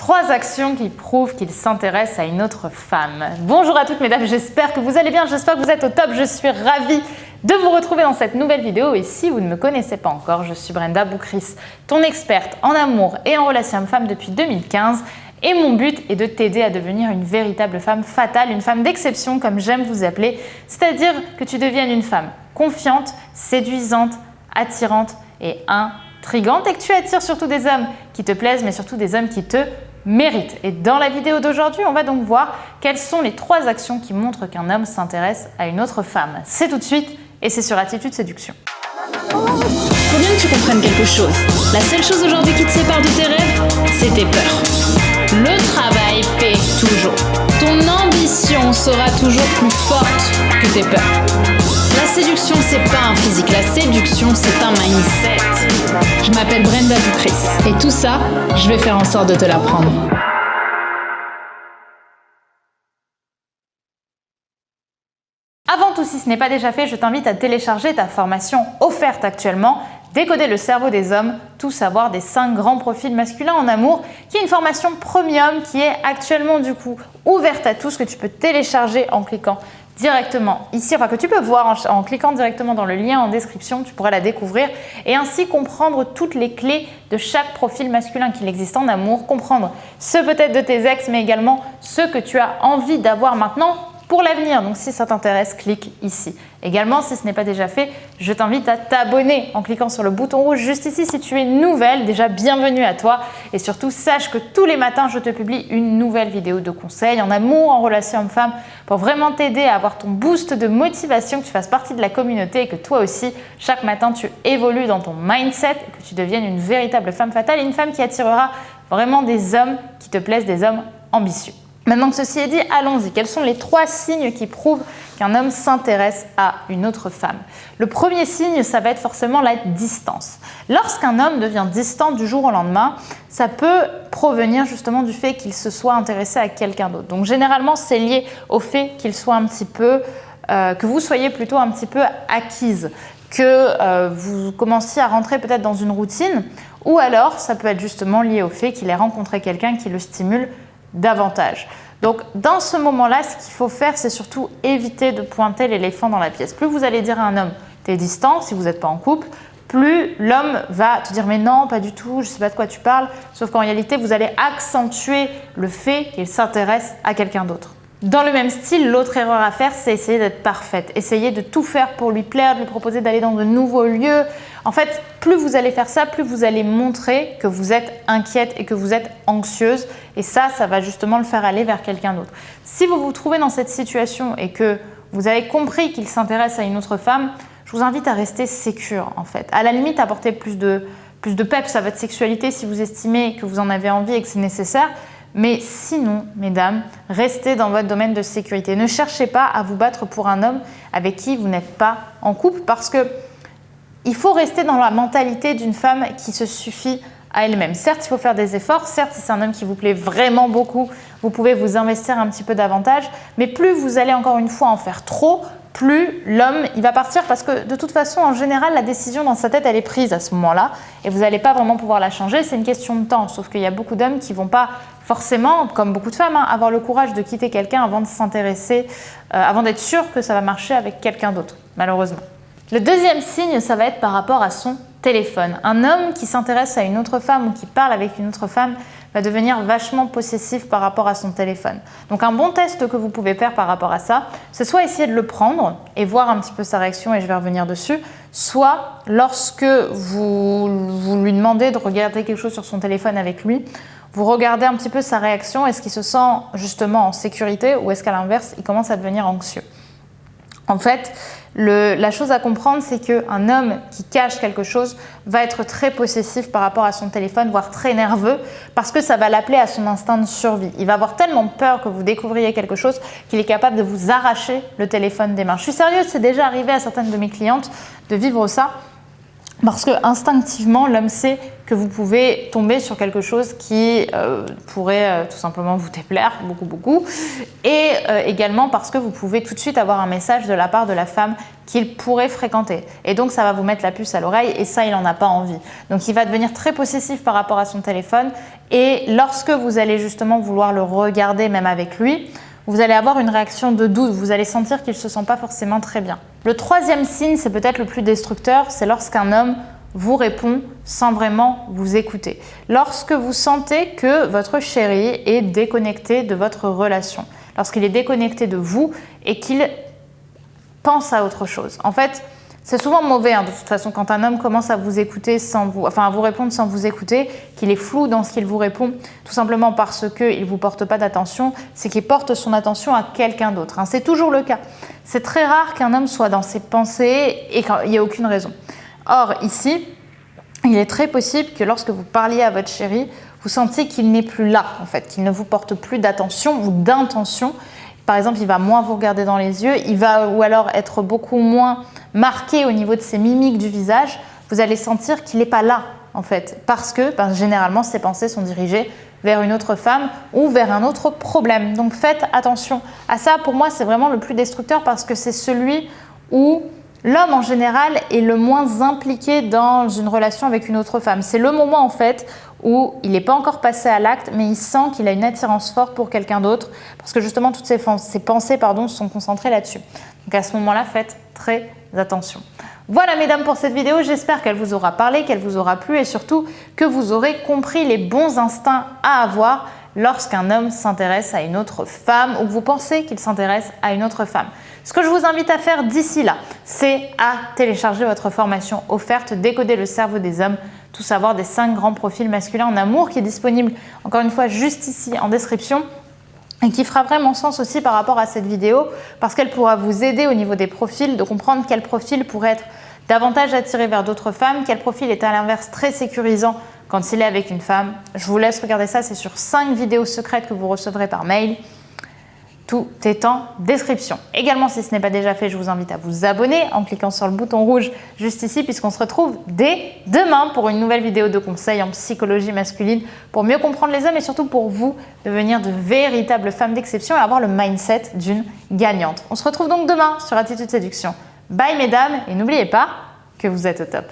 3 actions qui prouvent qu'il s'intéresse à une autre femme. Bonjour à toutes mesdames, j'espère que vous allez bien, j'espère que vous êtes au top. Je suis ravie de vous retrouver dans cette nouvelle vidéo et si vous ne me connaissez pas encore, je suis Brenda Boukris, ton experte en amour et en relations hommes-femmes depuis 2015 et mon but est de t'aider à devenir une véritable femme fatale, une femme d'exception comme j'aime vous appeler, c'est-à-dire que tu deviennes une femme confiante, séduisante, attirante et intrigante et que tu attires surtout des hommes qui te plaisent mais surtout des hommes qui te méritent. Et dans la vidéo d'aujourd'hui, on va donc voir quelles sont les 3 actions qui montrent qu'un homme s'intéresse à une autre femme. C'est tout de suite et c'est sur Attitude Séduction. Faut bien que tu comprennes quelque chose. La seule chose aujourd'hui qui te sépare de tes rêves, c'est tes peurs. Le travail paie toujours. Ton ambition sera toujours plus forte que tes peurs. La séduction, c'est pas un physique. La séduction, c'est un mindset. Je m'appelle Brenda Boukris. Et tout ça, je vais faire en sorte de te l'apprendre. Avant tout, si ce n'est pas déjà fait, je t'invite à télécharger ta formation offerte actuellement, Décoder le cerveau des hommes, tout savoir des 5 grands profils masculins en amour, qui est une formation premium qui est actuellement du coup ouverte à tous, que tu peux télécharger en cliquant directement ici, enfin que tu peux voir en cliquant directement dans le lien en description, tu pourras la découvrir et ainsi comprendre toutes les clés de chaque profil masculin qu'il existe en amour, comprendre ceux peut-être de tes ex mais également ceux que tu as envie d'avoir maintenant pour l'avenir. Donc si ça t'intéresse, clique ici. Également, si ce n'est pas déjà fait, je t'invite à t'abonner en cliquant sur le bouton rouge juste ici si tu es nouvelle. Déjà, bienvenue à toi. Et surtout, sache que tous les matins, je te publie une nouvelle vidéo de conseils en amour, en relation homme-femme pour vraiment t'aider à avoir ton boost de motivation, que tu fasses partie de la communauté et que toi aussi, chaque matin, tu évolues dans ton mindset et que tu deviennes une véritable femme fatale et une femme qui attirera vraiment des hommes qui te plaisent, des hommes ambitieux. Maintenant que ceci est dit, allons-y. Quels sont les 3 signes qui prouvent qu'un homme s'intéresse à une autre femme? Le premier signe, ça va être forcément la distance. Lorsqu'un homme devient distant du jour au lendemain, ça peut provenir justement du fait qu'il se soit intéressé à quelqu'un d'autre. Donc généralement, c'est lié au fait qu'il soit un petit peu, que vous soyez plutôt un petit peu acquise, que vous commenciez à rentrer peut-être dans une routine, ou alors ça peut être justement lié au fait qu'il ait rencontré quelqu'un qui le stimule davantage. Donc dans ce moment-là, ce qu'il faut faire, c'est surtout éviter de pointer l'éléphant dans la pièce. Plus vous allez dire à un homme, t'es distant, si vous n'êtes pas en couple, plus l'homme va te dire mais non, pas du tout, je ne sais pas de quoi tu parles, sauf qu'en réalité, vous allez accentuer le fait qu'il s'intéresse à quelqu'un d'autre. Dans le même style, l'autre erreur à faire, c'est essayer d'être parfaite, essayer de tout faire pour lui plaire, de lui proposer d'aller dans de nouveaux lieux. En fait, plus vous allez faire ça, plus vous allez montrer que vous êtes inquiète et que vous êtes anxieuse. Et ça va justement le faire aller vers quelqu'un d'autre. Si vous vous trouvez dans cette situation et que vous avez compris qu'il s'intéresse à une autre femme, je vous invite à rester sécure en fait. À la limite, apporter plus de peps à votre sexualité si vous estimez que vous en avez envie et que c'est nécessaire. Mais sinon, mesdames, restez dans votre domaine de sécurité. Ne cherchez pas à vous battre pour un homme avec qui vous n'êtes pas en couple parce que il faut rester dans la mentalité d'une femme qui se suffit à elle-même. Certes, il faut faire des efforts. Certes, si c'est un homme qui vous plaît vraiment beaucoup, vous pouvez vous investir un petit peu davantage. Mais plus vous allez encore une fois en faire trop, plus l'homme il va partir parce que de toute façon, en général, la décision dans sa tête, elle est prise à ce moment-là et vous n'allez pas vraiment pouvoir la changer. C'est une question de temps. Sauf qu'il y a beaucoup d'hommes qui ne vont pas forcément, comme beaucoup de femmes, avoir le courage de quitter quelqu'un avant de s'intéresser, avant d'être sûr que ça va marcher avec quelqu'un d'autre, malheureusement. Le deuxième signe, ça va être par rapport à son téléphone. Un homme qui s'intéresse à une autre femme ou qui parle avec une autre femme va devenir vachement possessif par rapport à son téléphone. Donc un bon test que vous pouvez faire par rapport à ça, c'est soit essayer de le prendre et voir un petit peu sa réaction et je vais revenir dessus, soit lorsque vous lui demandez de regarder quelque chose sur son téléphone avec lui, vous regardez un petit peu sa réaction, est-ce qu'il se sent justement en sécurité ou est-ce qu'à l'inverse, il commence à devenir anxieux. En fait, la chose à comprendre, c'est qu'un homme qui cache quelque chose va être très possessif par rapport à son téléphone, voire très nerveux, parce que ça va l'appeler à son instinct de survie. Il va avoir tellement peur que vous découvriez quelque chose qu'il est capable de vous arracher le téléphone des mains. Je suis sérieuse, c'est déjà arrivé à certaines de mes clientes de vivre ça, parce que instinctivement, l'homme sait que vous pouvez tomber sur quelque chose qui pourrait tout simplement vous déplaire beaucoup. Et également parce que vous pouvez tout de suite avoir un message de la part de la femme qu'il pourrait fréquenter. Et donc ça va vous mettre la puce à l'oreille et ça, il n'en a pas envie. Donc il va devenir très possessif par rapport à son téléphone et lorsque vous allez justement vouloir le regarder même avec lui, vous allez avoir une réaction de doute, vous allez sentir qu'il ne se sent pas forcément très bien. Le troisième signe, c'est peut-être le plus destructeur, c'est lorsqu'un homme vous répond sans vraiment vous écouter. Lorsque vous sentez que votre chéri est déconnecté de votre relation, lorsqu'il est déconnecté de vous et qu'il pense à autre chose. En fait, c'est souvent mauvais de toute façon quand un homme commence à vous écouter à vous répondre sans vous écouter, qu'il est flou dans ce qu'il vous répond, tout simplement parce qu'il ne vous porte pas d'attention, c'est qu'il porte son attention à quelqu'un d'autre. C'est toujours le cas. C'est très rare qu'un homme soit dans ses pensées et qu'il n'y ait aucune raison. Or, ici, il est très possible que lorsque vous parliez à votre chéri, vous sentiez qu'il n'est plus là, en fait, qu'il ne vous porte plus d'attention ou d'intention. Par exemple, il va moins vous regarder dans les yeux, ou alors être beaucoup moins marqué au niveau de ses mimiques du visage. Vous allez sentir qu'il n'est pas là, en fait, parce que généralement, ses pensées sont dirigées vers une autre femme ou vers un autre problème. Donc, faites attention à ça. Pour moi, c'est vraiment le plus destructeur parce que c'est celui où l'homme, en général, est le moins impliqué dans une relation avec une autre femme. C'est le moment, en fait, où il n'est pas encore passé à l'acte, mais il sent qu'il a une attirance forte pour quelqu'un d'autre, parce que justement, toutes ses pensées sont concentrées là-dessus. Donc à ce moment-là, faites très attention. Voilà, mesdames, pour cette vidéo. J'espère qu'elle vous aura parlé, qu'elle vous aura plu, et surtout que vous aurez compris les bons instincts à avoir lorsqu'un homme s'intéresse à une autre femme ou que vous pensez qu'il s'intéresse à une autre femme. Ce que je vous invite à faire d'ici là, c'est à télécharger votre formation offerte « Décoder le cerveau des hommes », tout savoir des 5 grands profils masculins en amour, qui est disponible encore une fois juste ici en description et qui fera vraiment sens aussi par rapport à cette vidéo parce qu'elle pourra vous aider au niveau des profils, de comprendre quel profil pourrait être davantage attiré vers d'autres femmes, quel profil est à l'inverse très sécurisant quand il est avec une femme. Je vous laisse regarder ça, c'est sur 5 vidéos secrètes que vous recevrez par mail. Tout est en description. Également, si ce n'est pas déjà fait, je vous invite à vous abonner en cliquant sur le bouton rouge juste ici puisqu'on se retrouve dès demain pour une nouvelle vidéo de conseils en psychologie masculine pour mieux comprendre les hommes et surtout pour vous devenir de véritables femmes d'exception et avoir le mindset d'une gagnante. On se retrouve donc demain sur Attitude Séduction. Bye mesdames et n'oubliez pas que vous êtes au top.